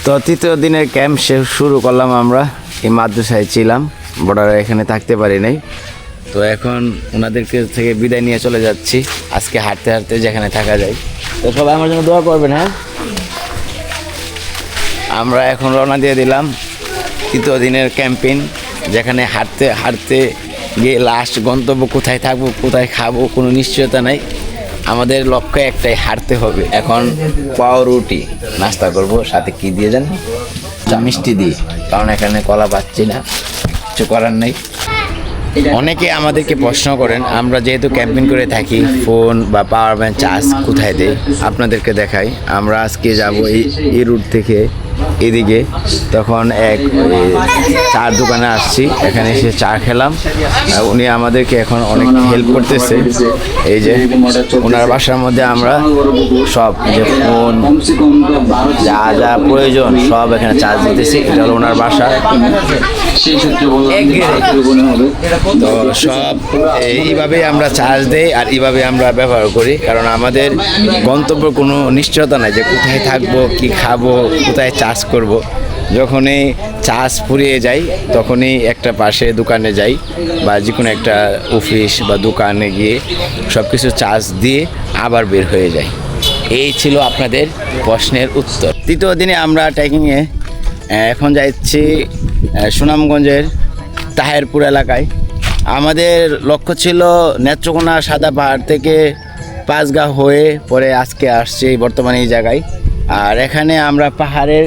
তো তৃতীয় দিনের ক্যাম্প শুরু করলাম। আমরা এই মাদ্রাসায় ছিলাম, বর্ডারে এখানে থাকতে পারি নাই। তো এখন ওনাদেরকে থেকে বিদায় নিয়ে চলে যাচ্ছি আজকে হাঁটতে হাঁটতে যেখানে থাকা যায়। তো সবাই আমার জন্য দোয়া করবেন। হ্যাঁ, আমরা এখন রওনা দিয়ে দিলাম তৃতীয় দিনের ক্যাম্পেইন, যেখানে হাঁটতে হাঁটতে গিয়ে লাস্ট গন্তব্য কোথায় থাকবো কোথায় খাবো কোনো নিশ্চয়তা নাই। আমাদের লক্ষ্য একটাই, হাঁটতে হবে। এখন পাউরুটি নাস্তা করব, সাথে কি দিয়ে যান, মিষ্টি দিই, কারণ এখানে কলা পাচ্ছি না, কিছু করার নেই। অনেকে আমাদেরকে প্রশ্ন করেন, আমরা যেহেতু ক্যাম্পিং করে থাকি, ফোন বা পাওয়ার ব্যাংক চার্জ কোথায় দেয়, আপনাদেরকে দেখাই। আমরা আজকে যাব এই রুট থেকে এদিকে, তখন এক চার দোকানে আসছি, এখানে এসে চা খেলাম। উনি আমাদেরকে এখন অনেক হেল্প করতেছে। এই যে ওনার বাসার মধ্যে আমরা সব যে ফোন যা যা প্রয়োজন সব এখানে চার্জ দিতেছি। এটা হলো ওনার বাসা। তো সব এইভাবেই আমরা চার্জ দেই আর এইভাবে আমরা ব্যবহার করি, কারণ আমাদের গন্তব্য কোনো নিশ্চয়তা নাই যে কোথায় থাকবো, কি খাবো, কোথায় চার্জ করব। যখনই চার্জ ফুরিয়ে যায় তখনই একটা পাশে দোকানে যাই বা যে কোনো একটা অফিস বা দোকানে গিয়ে সব কিছু চার্জ দিয়ে আবার বের হয়ে যাই। এই ছিল আপনাদের প্রশ্নের উত্তর। তৃতীয় দিনে আমরা ট্রেকিংয়ে এখন যাচ্ছি সুনামগঞ্জের তাহেরপুর এলাকায়। আমাদের লক্ষ্য ছিল নেত্রকোনা সাদা পাহাড় থেকে পাঁচগাঁ হয়ে পরে আজকে আসছি বর্তমানে এই জায়গায়। আর এখানে আমরা পাহাড়ের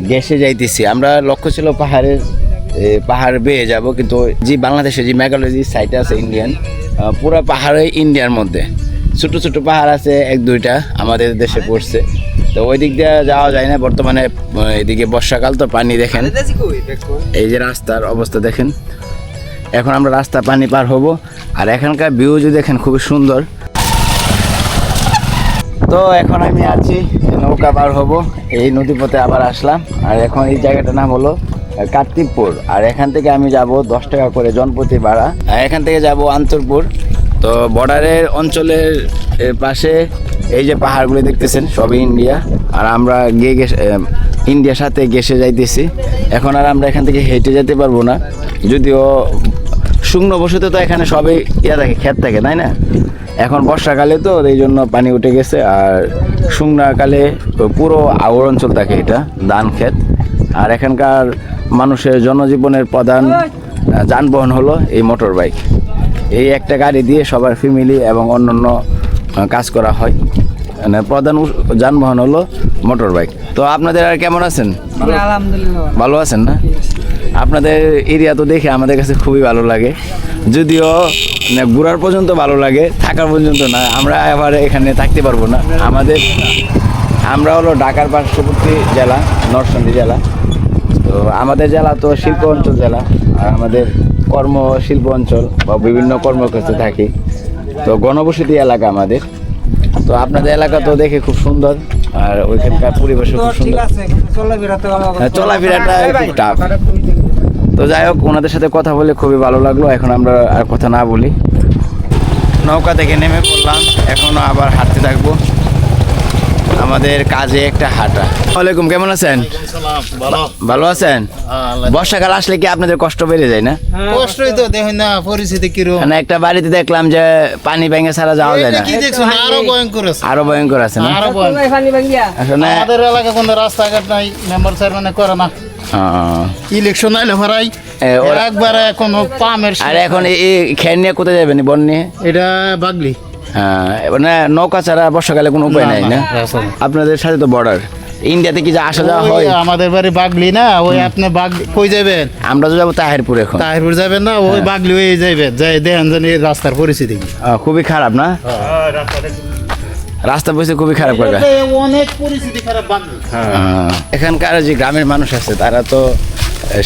গ্যাসে যাইতেছি। আমরা লক্ষ্য ছিল পাহাড় বেয়ে যাব, কিন্তু যে বাংলাদেশে যে মেঘালয় যে সাইট আছে ইন্ডিয়ান, পুরো পাহাড়ে ইন্ডিয়ার মধ্যে ছোটো ছোটো পাহাড় আছে এক দুইটা আমাদের দেশে পড়ছে, তো ওই দিক দিয়ে যাওয়া যায় না বর্তমানে। এদিকে বর্ষাকাল, তো পানি দেখেন, এই যে রাস্তার অবস্থা দেখেন। এখন আমরা রাস্তা পানি পার হব, আর এখানকার ভিউ যদি দেখেন খুবই সুন্দর। তো এখন আমি আছি নৌকা পার হব, এই নদীপথে আবার আসলাম। আর এখন এই জায়গাটার নাম হলো কার্তিকপুর। আর এখান থেকে আমি যাব 10 টাকা করে জনপ্রতি ভাড়া। আর এখান থেকে যাব আন্তরপুর। তো বর্ডারের অঞ্চলের পাশে এই যে পাহাড়গুলো দেখতেছেন সবই ইন্ডিয়া, আর আমরা গিয়ে ইন্ডিয়ার সাথে গেসে যাইতেছি। এখন আর আমরা এখান থেকে হেঁটে যেতে পারবো না, যদিও শুকনো বসতে তো এখানে সবই থাকে, ক্ষেত থাকে, তাই না? এখন বর্ষাকালে তো এই জন্য পানি উঠে গেছে, আর শুকনাকালে পুরো আউর অঞ্চল থাকে, এটা ধান ক্ষেত। আর এখানকার মানুষের জনজীবনের প্রধান যানবাহন হলো এই মোটর বাইক। এই একটা গাড়ি দিয়ে সবার ফ্যামিলি এবং অন্যান্য কাজ করা হয়। মানে প্রধান যানবাহন হলো মোটর বাইক। তো আপনাদের আর কেমন আছেন? আলহামদুলিল্লাহ ভালো আছেন না? আপনাদের এরিয়া তো দেখে আমাদের কাছে খুবই ভালো লাগে, যদিও ঘোরার পর্যন্ত ভালো লাগে, থাকার পর্যন্ত না। আমরা এবার এখানে থাকতে পারবো না। আমরা হলো ঢাকার পার্শ্ববর্তী জেলা, নরসিংদী জেলা। তো আমাদের জেলা তো শিল্প অঞ্চল জেলা, আর আমাদের শিল্প অঞ্চল বা বিভিন্ন কর্মক্ষেত্রে থাকি। তো ঘনবসতি এলাকা আমাদের। তো আপনাদের এলাকা তো দেখে খুব সুন্দর, আর ওইখানকার পরিবেশ খুব সুন্দর। চলাফেরাটা খুব টাফ। তো যাই হোক, ওনাদের সাথে কথা বলে খুবই ভালো লাগলো। এখন আমরা আর কথা না বলি, নৌকা থেকে নেমে পড়লাম। এখনও আবার হাঁটতে থাকবো। আমাদের কাজে একটা হাঁটা। ওয়ালাইকুম, কেমন আছেন? ভালো আছেন? বর্ষাকাল আসলে কি আপনাদের কষ্ট বেড়ে যায় না? কষ্টই তো, দেখুন না পরিস্থিতি কিরকম। মানে একটা বাড়িতে দেখলাম যে পানি ভেঙে ছাড়া যাওয়া যায় না, আরো ভয়ঙ্কর আছে না? আসলে আমাদের এলাকা কোনো রাস্তাঘাট নাই, মেম্বার চেয়ারম্যান করে না। ইলেকশন আইলে ভাড়াই একবারে কোনো পামের। আর এখন এই খের নিয়ে কোথায় যাবেন, বন নিয়ে? এটা বাগলি। হ্যাঁ, মানে নৌকা ছাড়া বর্ষাকালে কোনো উপায় নাই না? আপনাদের সাথে তো বর্ডার, ইন্ডিয়াতে কি যা আসা যাওয়া হয়? আমাদের বাড়ি বাগলি না, ওই আপনি বাগলি কই যাবেন? আমরা তো যাবো তাহেরপুর। এখন তাহিরপুর যাবেন না, ওই বাগলি হয়ে যাবেন, যাই দেখেন জানি রাস্তার পরিস্থিতি কি। খুবই খারাপ না? রাস্তা পরিস্থিতি খুবই খারাপ। অনেক পরিস্থিতি খারাপ বাগলি। এখানকার যে গ্রামের মানুষ আছে তারা তো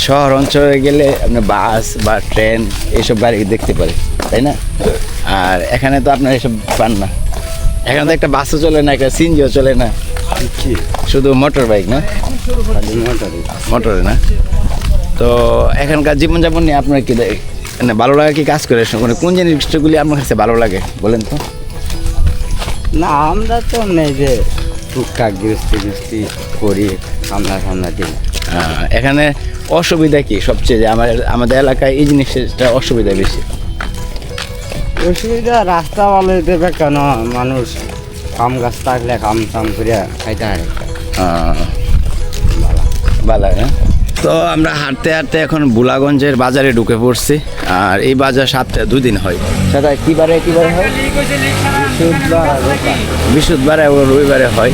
শহর অঞ্চলে গেলে আপনি বাস বা ট্রেন এইসব গাড়ি দেখতে পারে, তাই না? আর এখানে তো আপনার এসব পান না। এখানে তো একটা বাসও চলে না, একটা সিনজিও চলে না, শুধু মোটর বাইক না, মোটরে না। তো এখানকার জীবনযাপন নিয়ে আপনার কি মানে ভালো লাগে? কি কাজ করে মানে কোন জিনিসগুলি আপনার কাছে ভালো লাগে বলেন তো? না, আমরা তো নেই যে টুকটাক গৃহস্থী করি, সামনা দিন। এখানে অসুবিধা কি সবচেয়ে, যে আমাদের এলাকায় এই জিনিসটা অসুবিধা বেশি? অসুবিধা রাস্তা ভালো দেবে কেন, মানুষ কাম গাছ থাকলে কাম টাম করে খাইতে হয়। ভালো হ্যাঁ। তো আমরা হাঁটতে হাঁটতে এখন বুলাগঞ্জের বাজারে ঢুকে পড়ছি। আর এই বাজার সপ্তাহে 2 দিন হয়। সেটা কিবারে হয়? বৃহস্পতিবার এবং রবিবারে হয়।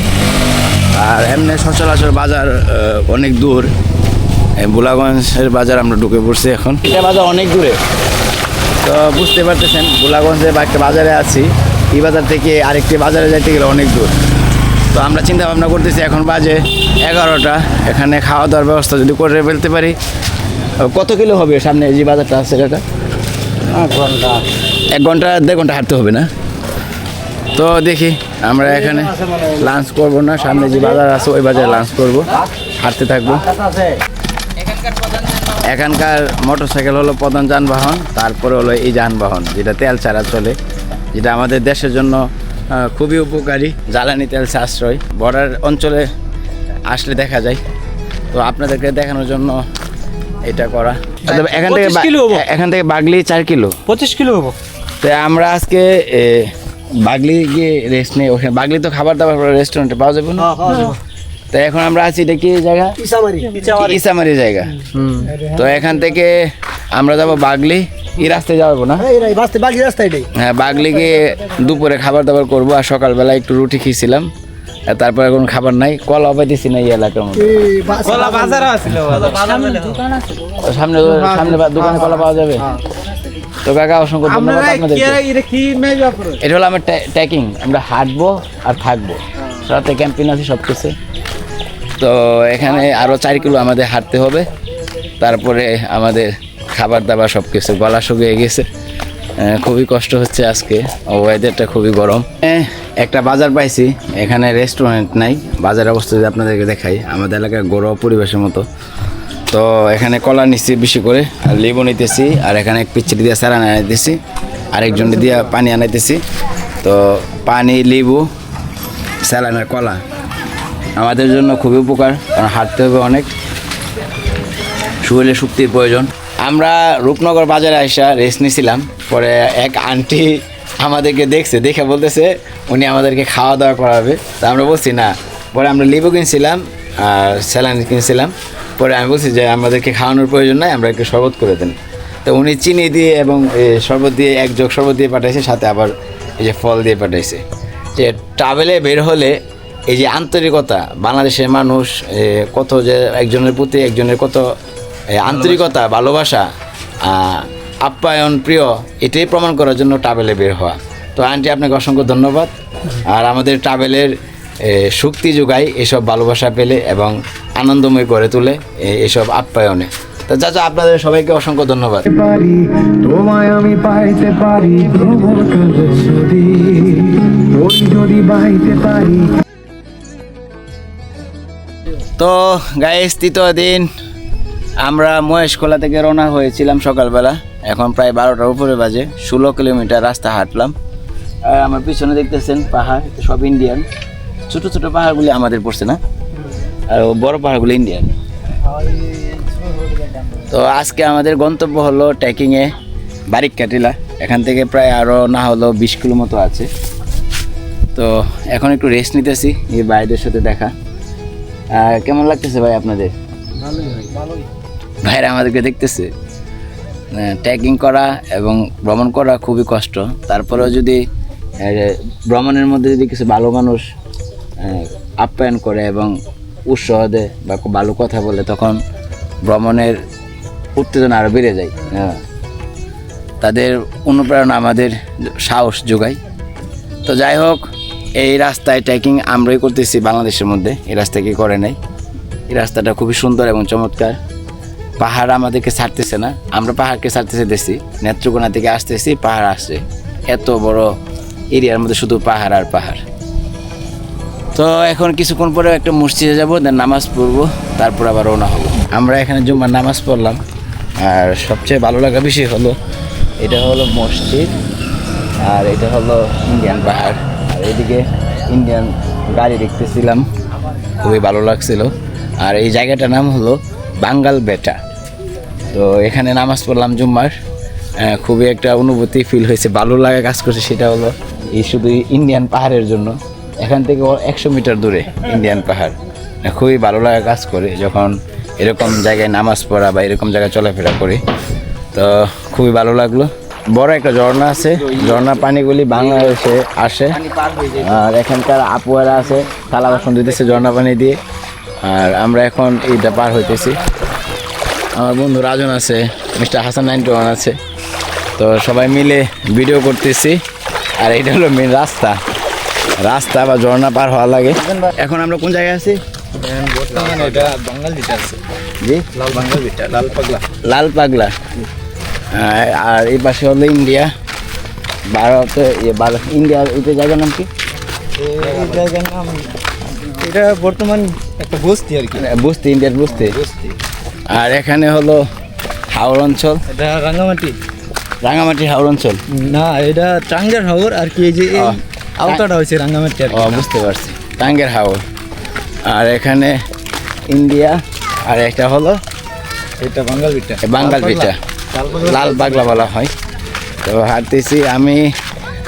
আর এমনি সচরাচর বাজার অনেক দূর। এই বুলাগঞ্জের বাজার আমরা ঢুকে পড়ছি এখন। এটা বাজার অনেক দূরে, তো বুঝতে পারতেছেন বুলাগঞ্জে বা একটা বাজারে আছি, এই বাজার থেকে আরেকটি বাজারে যাইতে গেলে অনেক দূর। তো আমরা চিন্তা ভাবনা করতেছি, এখন বাজে 11টা, এখানে খাওয়া দাওয়ার ব্যবস্থা যদি করে ফেলতে পারি। কত কিলো হবে সামনে যে বাজারটা আছে? এটা 1 ঘন্টা 1.5 ঘন্টা হাঁটতে হবে না? তো দেখি, আমরা এখানে লাঞ্চ করব না, সামনে যে বাজার আছে ওই বাজারে লাঞ্চ করব, হাঁটতে থাকবো। এখানকার মোটরসাইকেল হলো প্রধান যানবাহন, তারপরে হলো এই যানবাহন যেটা তেল ছাড়া চলে, যেটা আমাদের দেশের জন্য খুবই উপকারী, জ্বালানি তেল সাশ্রয়। বর্ডার অঞ্চলে আসলে দেখা যায়, তো আপনাদেরকে দেখানোর জন্য এটা করা। এখান থেকে বাগলি 4 কিলো, 25 কিলো হবো। তো আমরা আজকে বাগলি গিয়ে রেস্ট নেই। ওখানে বাগলি তো খাবার দাবার রেস্টুরেন্টে পাওয়া যাবে না। তো এখন আমরা আছি, এটা কি জায়গা? ইসামারি জায়গা। তো এখান থেকে আমরা যাব বাগলি। এই রাস্তায় যাবো না? হ্যাঁ, বাগলি গিয়ে দুপুরে খাবার দাবার করবো। আর সকালবেলা একটু রুটি খেয়েছিলাম, তারপরে কোনো খাবার নাই। কলা পাইতেছি না এই এলাকার মধ্যে। সামনে দোকানে কলা পাওয়া যাবে? তো কাকা অসংখ্য ধন্যবাদ আপনাদেরকে। এটা হলো আমার ট্রেকিং, আমরা হাঁটবো আর থাকবো, রাতে ক্যাম্পিং আছে সব কিছু। তো এখানে আরও 4 কিলো আমাদের হাঁটতে হবে, তারপরে আমাদের খাবার দাবার সব কিছু। গলা শুকিয়ে গেছে, খুবই কষ্ট হচ্ছে আজকে, ওয়েদারটা খুবই গরম। একটা বাজার পাইছি, এখানে রেস্টুরেন্ট নাই। বাজারের অবস্থা যদি আপনাদেরকে দেখাই, আমাদের এলাকার ঘরোয়া পরিবেশের মতো। তো এখানে কলা নিচ্ছি বেশি করে, আর লেবু নিতেছি, আর এখানে এক পিচ্ছিটি দিয়ে স্যালান আনাইতেছি, আরেকজন দিয়ে পানি আনাইতেছি। তো পানি, লেবু, স্যালান আর কলা আমাদের জন্য খুবই উপকার, কারণ হাঁটতে হবে অনেক, শরীরে শক্তির প্রয়োজন। আমরা রূপনগর বাজারে আইসা রেস্ট নিয়েছিলাম, পরে এক আন্টি আমাদেরকে দেখে বলতেছে উনি আমাদেরকে খাওয়া দাওয়া করাবে। তা আমরা বলছি না। পরে আমরা লেবু কিনছিলাম আর স্যালান কিনছিলাম। পরে আমি বলছি যে আমাদেরকে খাওয়ানোর প্রয়োজন নাই, আমরা একটু শরবত করে দেন। তো উনি চিনি দিয়ে এবং শরবত দিয়ে, 1 জগ শরবত দিয়ে পাঠাইছে, সাথে আবার এই যে ফল দিয়ে পাঠাইছে। যে ট্রাভেলে বের হলে এই যে আন্তরিকতা, বাংলাদেশের মানুষ কত যে একজনের প্রতি একজনের কত আন্তরিকতা, ভালোবাসা, আপ্যায়ন, প্রিয়, এটাই প্রমাণ করার জন্য ট্রাভেলে বের হওয়া। তো আন্টি আপনাকে অসংখ্য ধন্যবাদ। আর আমাদের ট্রাভেলের শক্তি যোগায় এসব ভালোবাসা পেলে এবং আনন্দময় করে তোলে এসব আপ্যায়নে। তো চাচা, আপনাদের সবাইকে অসংখ্য ধন্যবাদ। তোমায় আমি পাইতে পারি, যদি বাইতে পারি। তো গাইস, 3য় দিন আমরা মহেশখোলা থেকে রওনা হয়েছিলাম সকালবেলা। এখন প্রায় 12টার উপরে বাজে। 16 কিলোমিটার রাস্তা হাঁটলাম। আর আমার পিছনে দেখতেছেন পাহাড়, সব ইন্ডিয়ান। ছোট ছোট পাহাড়গুলি আমাদের পড়ছে না, আর বড় পাহাড়গুলি ইন্ডিয়ান। তো আজকে আমাদের গন্তব্য হলো ট্রেকিংয়ে বারিককাটিলা। এখান থেকে প্রায় আরও না হলো 20 কিলো মতো আছে। তো এখন একটু রেস্ট নিতেছি, এই ভাইদের সাথে দেখা। কেমন লাগতেছে ভাই আপনাদের? ভাইরা আমাদেরকে দেখতেছে। ট্রেকিং করা এবং ভ্রমণ করা খুবই কষ্ট, তারপরেও যদি ভ্রমণের মধ্যে যদি কিছু ভালো মানুষ আপ্যায়ন করে এবং উৎসাহ দেয় বা ভালো কথা বলে, তখন ভ্রমণের উত্তেজনা আরও বেড়ে যায়। তাদের অনুপ্রেরণা আমাদের সাহস যোগায়। তো যাই হোক, এই রাস্তায় ট্রেকিং আমরাই করতেছি বাংলাদেশের মধ্যে, এই রাস্তা কি করে নাই। এই রাস্তাটা খুবই সুন্দর এবং চমৎকার। পাহাড় আমাদেরকে ছাড়তেছে না, আমরা পাহাড়কে ছাড়তেছে দেখছি। নেত্রকোনা থেকে আসতেছি, পাহাড় আসছে। এত বড় এরিয়ার মধ্যে শুধু পাহাড় আর পাহাড়। তো এখন কিছুক্ষণ পরে একটা মসজিদে যাবো, দেন নামাজ পড়বো, তারপর আবার রওনা হবো। আমরা এখানে জুম্মার নামাজ পড়লাম। আর সবচেয়ে ভালো লাগা বিষয় হলো, এটা হলো মসজিদ আর এটা হলো ইন্ডিয়ান পাহাড়। আর এদিকে ইন্ডিয়ান গাড়ি দেখতেছিলাম, খুবই ভালো লাগছিল। আর এই জায়গাটার নাম হলো বাঙ্গাল বেটা। তো এখানে নামাজ পড়লাম জুম্মার, খুবই একটা অনুভূতি ফিল হয়েছে, ভালো লাগা কাজ করছে। সেটা হলো এই শুধু ইন্ডিয়ান পাহাড়ের জন্য, এখান থেকে 100 মিটার দূরে ইন্ডিয়ান পাহাড়। খুবই ভালো লাগা কাজ করে যখন এরকম জায়গায় নামাজ পড়া বা এরকম জায়গায় চলাফেরা করি, তো খুবই ভালো লাগলো। বড় একটা ঝর্ণা আছে, ঝর্ণার পানিগুলি বাংলাদেশে আসে, আর এখানকার আপুয়ারা আছে থালা বাসন দিতেছে ঝর্ণা পানি দিয়ে। আর আমরা এখন এইটা পার হইতেছি। আমার বন্ধু রাজন আছে, মিস্টার হাসান 91 আছে, তো সবাই মিলে ভিডিও করতেছি। আর এটা হলো মেন রাস্তা বা ঝর্ণা পার হওয়া লাগে। এখন আমরা কোন জায়গায় আছি? বর্তমানে এটা বাঙ্গাল বিটা আছে, জি, লাল বাঙ্গাল বিটা, লাল পাগলা। আর এই পাশে হলো ইন্ডিয়া, ভারতে ইন্ডিয়ার এটা জায়গার নাম কি? এই জায়গার নাম, এটা বর্তমান একটা বস্তি আর কি, বস্তি, ইন্ডিয়ার বস্তি। আর এখানে হলো হাওড় অঞ্চল, এটা রাঙামাটি হাওড় অঞ্চল। না, এটা টাঙ্গার হাওর আর কি, এই যে এই ও, আওতাটা হয়েছে রাঙ্গামাটি আর ও কি। বুঝতে পারছি, টাঙ্গের হাওড়। আর এখানে ইন্ডিয়া, আর একটা হলো এটা বাঙ্গাল বিটা, বাঙ্গাল পিঠা, লাল পাগলা বলা হয়। তো হাঁটতেছি আমি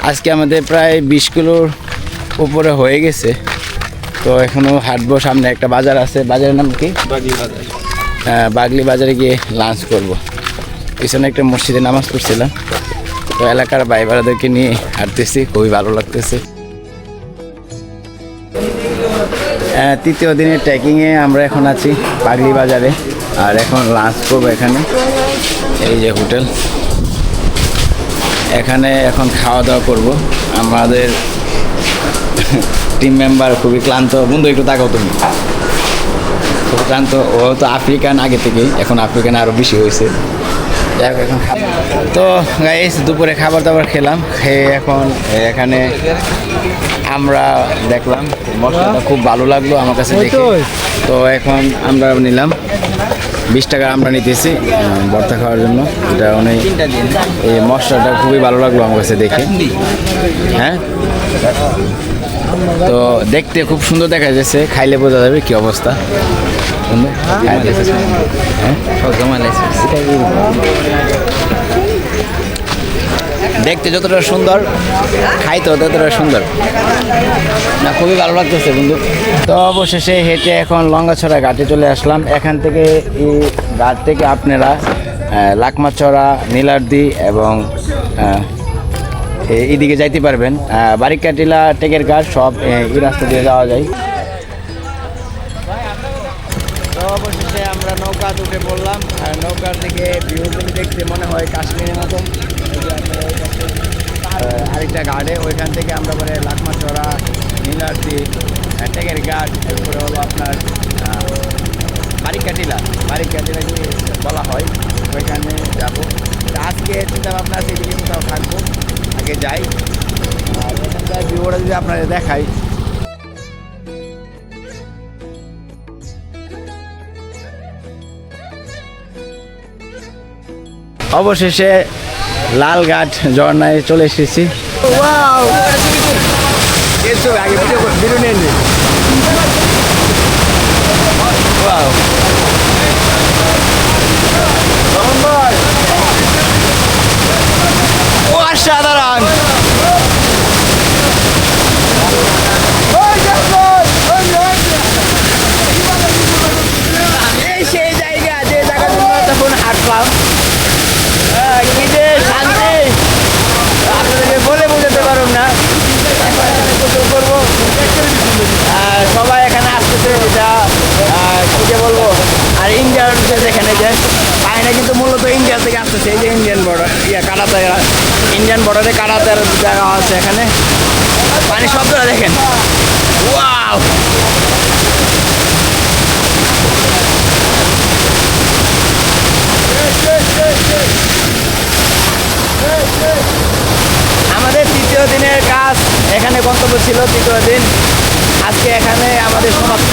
আজকে, আমাদের প্রায় 20 কিলোর উপরে হয়ে গেছে। তো এখনও হাঁটবো, সামনে একটা বাজার আছে, বাজারের নাম কি? বাগলি বাজার। বাগলি বাজারে গিয়ে লাঞ্চ করব। পিছনে একটা মসজিদে নামাজ পড়ছিলাম, তো এলাকার ভাই বোনেদেরকে নিয়ে হাঁটতেছি, খুবই ভালো লাগতেছে। তৃতীয় দিনের ট্রেকিংয়ে আমরা এখন আছি বাগলি বাজারে, আর এখন লাঞ্চ করবো এখানে। এই যে হোটেল, এখানে এখন খাওয়া দাওয়া করব। আমাদের টিম মেম্বার খুবই ক্লান্ত। বন্ধু একটু তাকাও তুমি, খুব ক্লান্ত। ও তো আফ্রিকান আগে থেকেই, এখন আফ্রিকান আরও বেশি হয়েছে। যাই হোক, এখন তো গাইস দুপুরে খাবার দাবার খেলাম, খেয়ে এখন এখানে আমরা দেখলাম মশলাটা খুব ভালো লাগলো আমার কাছে দেখে। তো এখন আমরা নিলাম 20 টাকা আমরা নিতেছি ভর্তা খাওয়ার জন্য। এটা অনেক, এই মশলাটা খুবই ভালো লাগলো আমার কাছে দেখে। হ্যাঁ, তো দেখতে খুব সুন্দর দেখা যাচ্ছে, খাইলে বোঝা যাবে কি অবস্থা। হ্যাঁ, দেখতে যতটা সুন্দর, খাইতে ততটা সুন্দর না, খুবই ভালো লাগতেছে বন্ধু। তো অবশেষে হেঁটে এখন লঙ্গাছড়া ঘাটে চলে আসলাম। এখান থেকে এই ঘাট থেকে আপনারা লাকমাছড়া, নীলাদ্রি এবং এইদিকে যাইতে পারবেন। বারিকাটিলা, টেকের ঘাট সব এই রাস্তা দিয়ে যাওয়া যায়। তো অবশেষে আমরা নৌকা উঠে পড়লাম, আর নৌকার দিকে ভিউগুলি দেখতে মনে হয় কাশ্মীরের মতন। আরেকটা ঘাটে, ওইখান থেকে আমরা পরে লাকমাছড়া, নীলাদ্রি, টেকের ঘাট, এরপরে হলো আপনার বারিকাটিলা বলা হয়, ওইখানে যাবো। আজকে চিন্তা ভাবনা আছে এদিকে কোথাও থাকবো, আগে যাই। আর এখানকার ভিউটা যদি আপনাদের দেখাই, অবশেষে লালঘাট ঝর্ণায় চলে এসেছি। অসাধারণ, সেই জায়গা, যে জায়গার জন্য তখন হাঁটলাম, কি যে শান্তি আপনাদেরকে বলে বোঝাতে পারব না। করবো, সবাই এখানে আসতেছে, এটা কি যে বলবো। আর ইন্ডিয়ার যেখানে যে পায়না, কিন্তু মূলত ইন্ডিয়া থেকে আসতেছে। এই যে ইন্ডিয়ান বর্ডার, কাটাতে, ইন্ডিয়ান বর্ডারে কাটাতে জায়গা আছে এখানে। পানি শব্দটা দেখেন, ওয়াও। আমাদের তৃতীয় দিনের কাজ এখানে গন্তব্য ছিল, তৃতীয় দিন আজকে এখানে আমাদের সমাপ্ত।